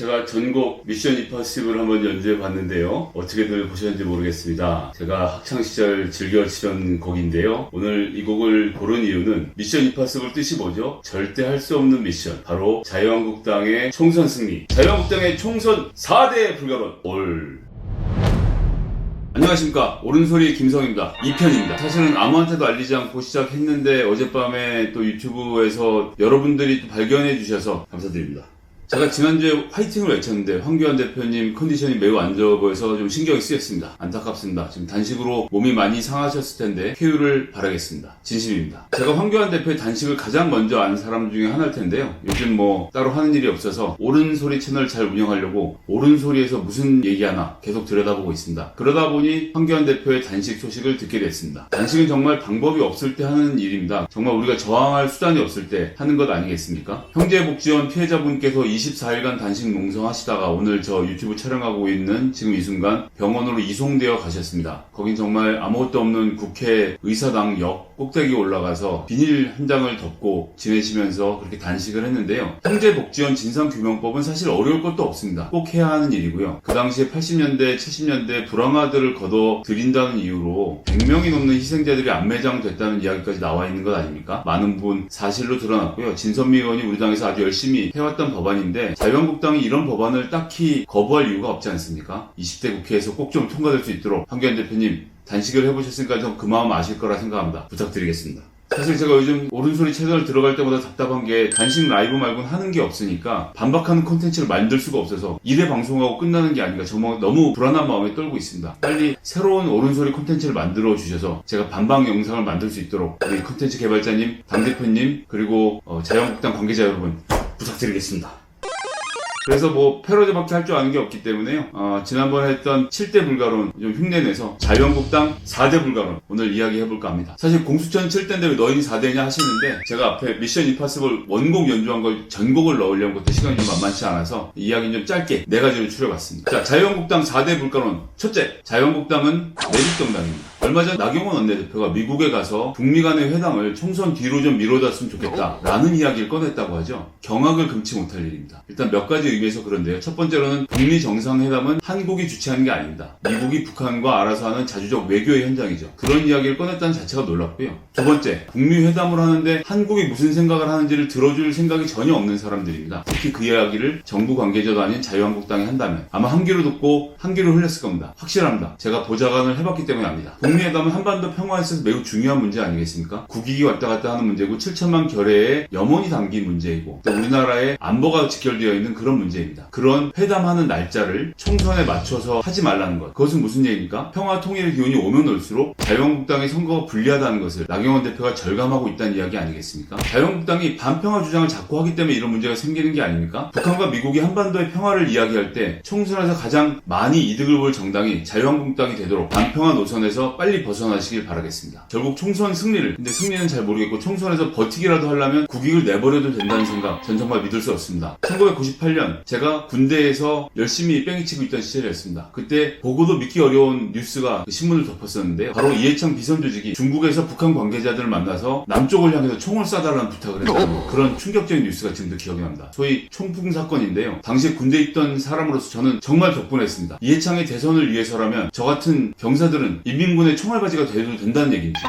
제가 전곡 미션 임파서블을 한번 연주해 봤는데요. 어떻게들 보셨는지 모르겠습니다. 제가 학창시절 즐겨 치던 곡인데요. 오늘 이 곡을 고른 이유는 미션 임파서블 뜻이 뭐죠? 절대 할 수 없는 미션. 바로 자유한국당의 총선 승리. 자유한국당의 총선 4대 불가론. 안녕하십니까. 옳은소리 김성입니다. 2편입니다. 사실은 아무한테도 알리지 않고 시작했는데 어젯밤에 또 유튜브에서 여러분들이 또 발견해 주셔서 감사드립니다. 제가 지난주에 화이팅을 외쳤는데 황교안 대표님 컨디션이 매우 안 좋아 보여서 좀 신경이 쓰였습니다. 안타깝습니다. 지금 단식으로 몸이 많이 상하셨을 텐데 쾌유를 바라겠습니다. 진심입니다. 제가 황교안 대표의 단식을 가장 먼저 안 사람 중에 하나일 텐데요. 요즘 따로 하는 일이 없어서 옳은소리 채널 잘 운영하려고 옳은소리에서 무슨 얘기하나 계속 들여다보고 있습니다. 그러다 보니 황교안 대표의 단식 소식을 듣게 됐습니다. 단식은 정말 방법이 없을 때 하는 일입니다. 정말 우리가 저항할 수단이 없을 때 하는 것 아니겠습니까? 형제복지원 피해자분께서 24일간 단식 농성하시다가 오늘 저 유튜브 촬영하고 있는 지금 이 순간 병원으로 이송되어 가셨습니다. 거긴 정말 아무것도 없는 국회 의사당 역 꼭대기에 올라가서 비닐 한 장을 덮고 지내시면서 그렇게 단식을 했는데요. 형제복지원 진상규명법은 사실 어려울 것도 없습니다. 꼭 해야 하는 일이고요. 그 당시에 80년대, 70년대 불황아들을 걷어 들인다는 이유로 100명이 넘는 희생자들이 안매장됐다는 이야기까지 나와 있는 것 아닙니까? 많은 부분 사실로 드러났고요. 진선미 의원이 우리 당에서 아주 열심히 해왔던 법안인데 자유한국당이 이런 법안을 딱히 거부할 이유가 없지 않습니까? 20대 국회에서 꼭 좀 통과될 수 있도록 황교안 대표님 단식을 해보셨으니까 좀 그 마음 아실 거라 생각합니다. 부탁드리겠습니다. 사실 제가 요즘 옳은소리 채널 들어갈 때마다 답답한 게 단식 라이브 말고는 하는 게 없으니까 반박하는 콘텐츠를 만들 수가 없어서 이래 방송하고 끝나는 게 아닌가 정말 너무 불안한 마음에 떨고 있습니다. 빨리 새로운 옳은소리 콘텐츠를 만들어 주셔서 제가 반박 영상을 만들 수 있도록 우리 콘텐츠 개발자님, 당대표님 그리고 자유한국당 관계자 여러분 부탁드리겠습니다. 그래서 패러디밖에 할 줄 아는 게 없기 때문에요. 지난번에 했던 7대 불가론 좀 흉내내서 자유한국당 4대 불가론 오늘 이야기해볼까 합니다. 사실 공수처는 7대인데 왜 너희는 4대냐 하시는데 제가 앞에 미션 임파서블 원곡 연주한 걸 전곡을 넣으려는 것도 시간이 좀 만만치 않아서 이야기는 좀 짧게 4가지로 추려봤습니다. 자, 자유한국당 4대 불가론. 첫째, 자유한국당은 내립정당입니다. 얼마 전 나경원 원내대표가 미국에 가서 북미 간의 회담을 총선 뒤로 좀 미뤄뒀으면 좋겠다라는 이야기를 꺼냈다고 하죠. 경악을 금치 못할 일입니다. 일단 몇 가지 의미에서 그런데요. 첫 번째로는 북미 정상회담은 한국이 주최하는 게 아닙니다. 미국이 북한과 알아서 하는 자주적 외교의 현장이죠. 그런 이야기를 꺼냈다는 자체가 놀랍고요. 두 번째, 북미 회담을 하는데 한국이 무슨 생각을 하는지를 들어줄 생각이 전혀 없는 사람들입니다. 특히 그 이야기를 정부 관계자도 아닌 자유한국당이 한다면 아마 한 귀로 듣고 한 귀로 흘렸을 겁니다. 확실합니다. 제가 보좌관을 해봤기 때문에 압니다. 북미 회담은 한반도 평화에 있어서 매우 중요한 문제 아니겠습니까? 국익이 왔다 갔다 하는 문제고 7천만 결의에 염원이 담긴 문제이고 또 우리나라의 안보가 직결되어 있는 그런 문제입니다. 그런 회담하는 날짜를 총선에 맞춰서 하지 말라는 것. 그것은 무슨 얘기입니까? 평화 통일의 기운이 오면 올수록 자유한국당의 선거가 불리하다는 것을 나경원 대표가 절감하고 있다는 이야기 아니겠습니까? 자유한국당이 반평화 주장을 자꾸 하기 때문에 이런 문제가 생기는 게 아닙니까? 북한과 미국이 한반도의 평화를 이야기할 때 총선에서 가장 많이 이득을 볼 정당이 자유한국당이 되도록 반평화 노선에서 빨리 벗어나시길 바라겠습니다. 결국 총선 승리를, 근데 승리는 잘 모르겠고 총선에서 버티기라도 하려면 국익을 내버려도 된다는 생각 전 정말 믿을 수 없습니다. 1998년 제가 군대에서 열심히 뺑이치고 있던 시절이었습니다. 그때 보고도 믿기 어려운 뉴스가 신문을 덮었었는데요. 바로 이해창 비선조직이 중국에서 북한 관계자들을 만나서 남쪽을 향해서 총을 쏴달라는 부탁을 했다는 그런 충격적인 뉴스가 지금도 기억이 납니다. 소위 총풍 사건인데요. 당시 군대에 있던 사람으로서 저는 정말 격분했습니다. 이해창의 대선을 위해서라면 저 같은 병사들은 인민군의 총알바지가 돼도 된다는 얘기인지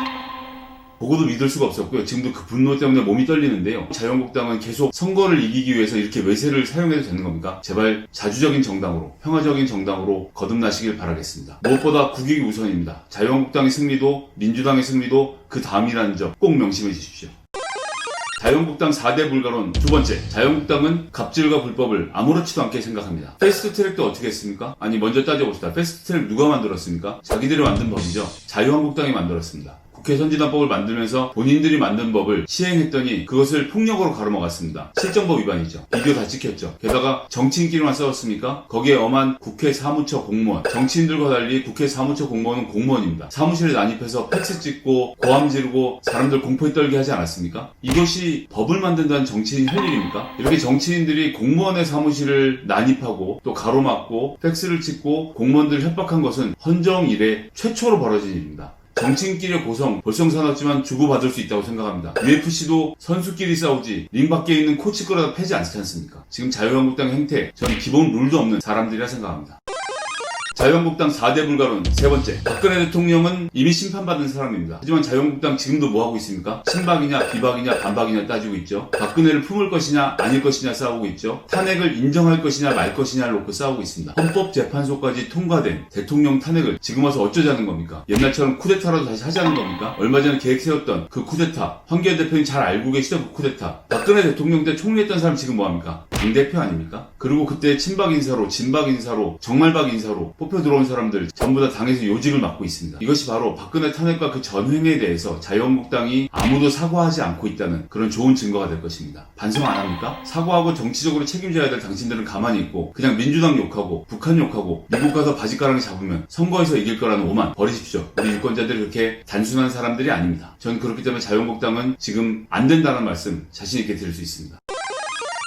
보고도 믿을 수가 없었고요. 지금도 그 분노 때문에 몸이 떨리는데요. 자유한국당은 계속 선거를 이기기 위해서 이렇게 외세를 사용해도 되는 겁니까? 제발 자주적인 정당으로, 평화적인 정당으로 거듭나시길 바라겠습니다. 무엇보다 국익이 우선입니다. 자유한국당의 승리도 민주당의 승리도 그 다음이라는 점 꼭 명심해 주십시오. 자유한국당 4대 불가론. 두 번째, 자유한국당은 갑질과 불법을 아무렇지도 않게 생각합니다. 패스트트랙도 어떻게 했습니까? 아니 먼저 따져봅시다. 패스트트랙 누가 만들었습니까? 자기들이 만든 법이죠. 자유한국당이 만들었습니다. 국회 선진화법을 만들면서 본인들이 만든 법을 시행했더니 그것을 폭력으로 가로막았습니다. 실정법 위반이죠. 비디오 다 찍혔죠. 게다가 정치인끼리만 싸웠습니까? 거기에 엄한 국회 사무처 공무원. 정치인들과 달리 국회 사무처 공무원은 공무원입니다. 사무실에 난입해서 팩스 찍고 고함 지르고 사람들 공포에 떨게 하지 않았습니까? 이것이 법을 만든다는 정치인 할 일입니까? 이렇게 정치인들이 공무원의 사무실을 난입하고 또 가로막고 팩스를 찍고 공무원들을 협박한 것은 헌정 이래 최초로 벌어진 일입니다. 정치인끼리의 고성, 볼성사납지만 주고받을 수 있다고 생각합니다. UFC도 선수끼리 싸우지 링 밖에 있는 코치 끌어다 패지 않지 않습니까? 지금 자유한국당 행태, 저는 기본 룰도 없는 사람들이라 생각합니다. 자유한국당 4대 불가론 세 번째, 박근혜 대통령은 이미 심판받은 사람입니다. 하지만 자유한국당 지금도 뭐하고 있습니까? 친박이냐 비박이냐 반박이냐 따지고 있죠. 박근혜를 품을 것이냐 아닐 것이냐 싸우고 있죠. 탄핵을 인정할 것이냐 말 것이냐를 놓고 싸우고 있습니다. 헌법재판소까지 통과된 대통령 탄핵을 지금 와서 어쩌자는 겁니까? 옛날처럼 쿠데타라도 다시 하자는 겁니까? 얼마 전에 계획 세웠던 그 쿠데타, 황교안 대표님 잘 알고 계시죠? 그 쿠데타. 박근혜 대통령 때 총리했던 사람 지금 뭐합니까? 당대표 아닙니까? 그리고 그때 친박 인사로 진박 인사로 정말박 인사로 뽑혀 들어온 사람들 전부 다 당에서 요직을 맡고 있습니다. 이것이 바로 박근혜 탄핵과 그 전횡에 대해서 자유한국당이 아무도 사과하지 않고 있다는 그런 좋은 증거가 될 것입니다. 반성 안 합니까? 사과하고 정치적으로 책임져야 될 당신들은 가만히 있고 그냥 민주당 욕하고 북한 욕하고 미국 가서 바지가랑이 잡으면 선거에서 이길 거라는 오만 버리십시오. 우리 유권자들이 그렇게 단순한 사람들이 아닙니다. 전 그렇기 때문에 자유한국당은 지금 안 된다는 말씀 자신 있게 드릴 수 있습니다.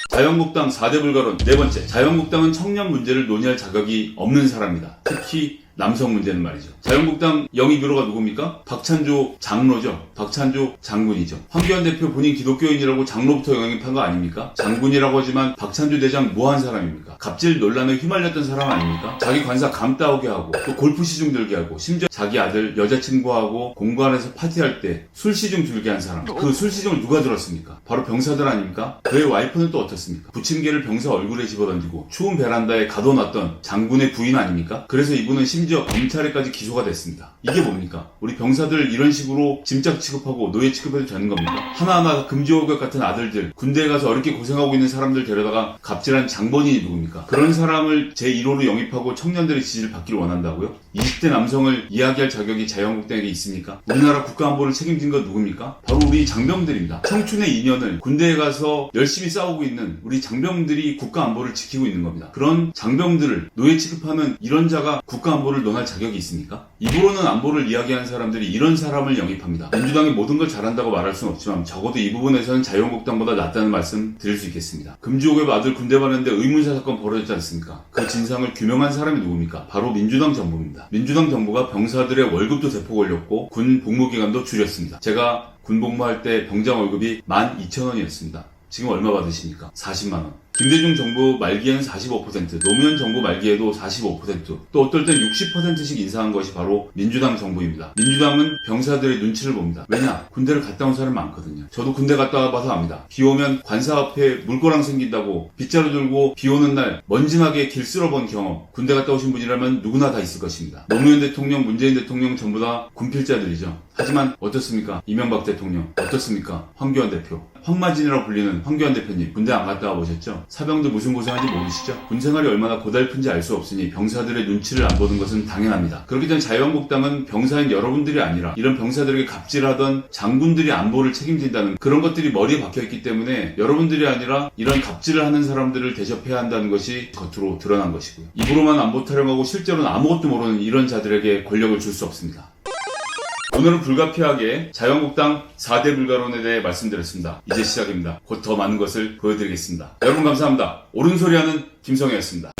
자유한국당 4대 불가론 네 번째, 자유한국당은 청년 문제를 논의할 자격이 없는 사람이다. 특히 남성 문제는 말이죠. 자유한국당 영입1호가 누굽니까? 박찬조 장로죠. 박찬조 장군이죠. 황교안 대표 본인 기독교인이라고 장로부터 영입한 거 아닙니까? 장군이라고 하지만 박찬조 대장 뭐한 사람입니까? 갑질 논란에 휘말렸던 사람 아닙니까? 자기 관사 감 따오게 하고 또 골프 시중 들게 하고 심지어 자기 아들 여자친구하고 공관에서 파티할 때 술 시중 들게 한 사람. 그 술 시중을 누가 들었습니까? 바로 병사들 아닙니까? 그의 와이프는 또 어떻습니까? 부침개를 병사 얼굴에 집어던지고 추운 베란다에 가둬놨던 장군의 부인 아닙니까? 그래서 이분은 심지어 검찰에까지 기소가 됐습니다. 이게 뭡니까? 우리 병사들 이런 식으로 짐짝 취급하고 노예 취급해도 되는 겁니까? 하나하나 금지옥역 같은 아들들, 군대에 가서 어렵게 고생하고 있는 사람들 데려다가 갑질한 장본인이 누굽니까? 그런 사람을 제1호로 영입하고 청년들의 지지를 받기를 원한다고요? 20대 남성을 이야기할 자격이 자유한국당에게 있습니까? 우리나라 국가안보를 책임진 건 누굽니까? 바로 우리 장병들입니다. 청춘의 인연을 군대에 가서 열심히 싸우고 있는 우리 장병들이 국가안보를 지키고 있는 겁니다. 그런 장병들을 노예 취급하는 이런 자가 국가안보를 논할 자격이 있습니까? 입으로는 안보를 이야기하는 사람들이 이런 사람을 영입합니다. 민주당이 모든 걸 잘한다고 말할 수는 없지만 적어도 이 부분에서는 자유한국당보다 낫다는 말씀 드릴 수 있겠습니다. 금지옥의 아들 군대 가는데 의문사 사건 벌어졌지 않습니까? 그 진상을 규명한 사람이 누굽니까? 바로 민주당 정부입니다. 민주당 정부가 병사들의 월급도 대폭 올렸고 군 복무기간도 줄였습니다. 제가 군 복무할 때 병장 월급이 12,000원이었습니다. 지금 얼마 받으십니까? 40만원. 김대중 정부 말기에는 45%, 노무현 정부 말기에도 45%, 또 어떨 땐 60%씩 인상한 것이 바로 민주당 정부입니다. 민주당은 병사들의 눈치를 봅니다. 왜냐? 군대를 갔다 온 사람 많거든요. 저도 군대 갔다 와봐서 압니다. 비 오면 관사 앞에 물고랑 생긴다고 빗자루 들고 비 오는 날 먼지나게 길 쓸어본 경험, 군대 갔다 오신 분이라면 누구나 다 있을 것입니다. 노무현 대통령, 문재인 대통령 전부 다 군필자들이죠. 하지만 어떻습니까? 이명박 대통령, 어떻습니까? 황교안 대표. 황마진이라고 불리는 황교안 대표님, 군대 안 갔다 와보셨죠? 사병들 무슨 고생하는지 모르시죠? 군 생활이 얼마나 고달픈지 알 수 없으니 병사들의 눈치를 안 보는 것은 당연합니다. 그렇기 때문에 자유한국당은 병사인 여러분들이 아니라 이런 병사들에게 갑질하던 장군들이 안보를 책임진다는 그런 것들이 머리에 박혀있기 때문에 여러분들이 아니라 이런 갑질을 하는 사람들을 대접해야 한다는 것이 겉으로 드러난 것이고요. 입으로만 안보 타령하고 실제로는 아무것도 모르는 이런 자들에게 권력을 줄 수 없습니다. 오늘은 불가피하게 자유한국당 4대 불가론에 대해 말씀드렸습니다. 이제 시작입니다. 곧 더 많은 것을 보여드리겠습니다. 여러분 감사합니다. 옳은 소리하는 김성혜였습니다.